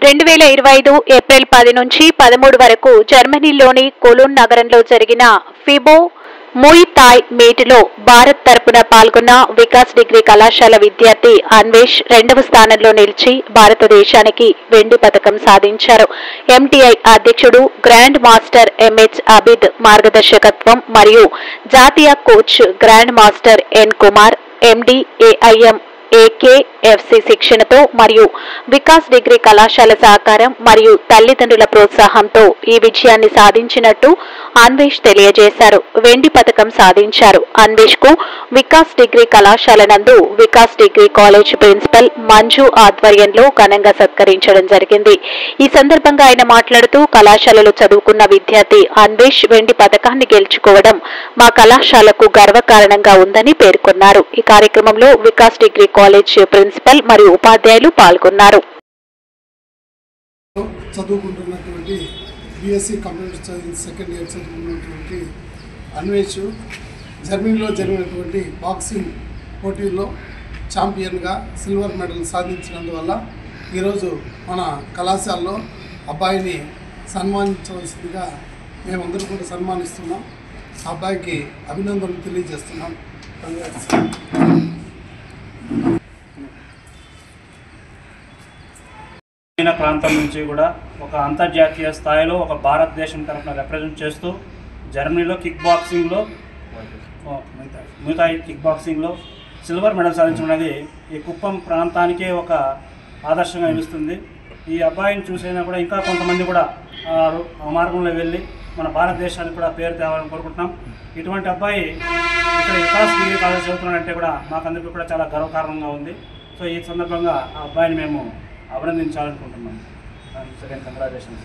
2025 April 10 నుంచి 13 వరకు జర్మనీలోని cologne నగరంలో జరిగిన ఫిబో ముయ్ థాయ్ మీట్లో భారత్ తరపున పాల్గొన్న వికాస్ డిగ్రీ కళాశాల విద్యార్థి అన్వేష్ రెండవ స్థానంలో నిలిచి భారతదేశానికి వెండి పతకం సాధించారు. ఎంటీఐ అధ్యక్షుడు గ్రాండ్ మాస్టర్ ఎంహెచ్ అబిద్ మార్గదర్శకత్వం మరియు జాతీయ కోచ్ గ్రాండ్ మాస్టర్ ఎన్ కుమార్ ఎండి ఏఐఎం ఏకేఎఫ్సి శిక్షణతో మరియు వికాస్ డిగ్రీ కళాశాల సహకారం మరియు తల్లిదండ్రుల ప్రోత్సాహంతో ఈ విజయాన్ని సాధించినట్టు అన్వేష్ తెలియజేశారు. వెండి పతకం సాధించారు. అన్వేష్ కు వికాస్ డిగ్రీ కళాశాల నందు Vikas degree college principal Manju ఆధ్వర్యంలో ఘనంగా సత్కరించడం జరిగింది. ఈ సందర్భంగా ఆయన మాట్లాడుతూ కళాశాలలో చదువుకున్న విద్యార్థి అన్వేష్ వెండి పతకాన్ని గెలుచుకోవడం మా కళాశాలకు గర్వకారణంగా ఉందని పేర్కొన్నారు. ఈ కార్యక్రమంలో వికాస్ డిగ్రీ కాలేజ్ ప్రిన్సిపల్ మరియు ఉపాధ్యాయులు పాల్గొన్నారు. చదువుకుంటున్నటువంటి BSc computer science second year చదువుకున్నటువంటి అన్వేష్ జర్మనీలో జరిగినటువంటి బాక్సింగ్ పోటీల్లో ఛాంపియన్గా సిల్వర్ మెడల్ సాధించినందువల్ల ఈరోజు మన కళాశాలలో అబ్బాయిని సన్మానించవలసిందిగా మేమందరూ కూడా సన్మానిస్తున్నాం. ఆ అబ్బాయికి అభినందనలు తెలియజేస్తున్నాం. ప్రాంతం నుంచి కూడా ఒక అంతర్జాతీయ స్థాయిలో ఒక భారతదేశం తరఫున రిప్రజెంట్ చేస్తూ జర్మనీలో ముయ్ కిక్ బాక్సింగ్లో సిల్వర్ మెడల్ సాధించడం అనేది ఈ కుప్పం ప్రాంతానికే ఒక ఆదర్శంగా నిలుస్తుంది. ఈ అబ్బాయిని చూసైనా కూడా ఇంకా కొంతమంది కూడా ఆ మార్గంలో వెళ్ళి మన భారతదేశానికి కూడా పేరు తేవాలని కోరుకుంటున్నాం. ఇటువంటి అబ్బాయి ఇక్కడ వికాస్ డిగ్రీ కాలేజ్ చదువుతున్నాడంటే కూడా మాకందరికీ కూడా చాలా గర్వకారణంగా ఉంది. సో ఈ సందర్భంగా ఆ అబ్బాయిని మేము అభినందించాలనుకుంటున్నాం. Second congratulations.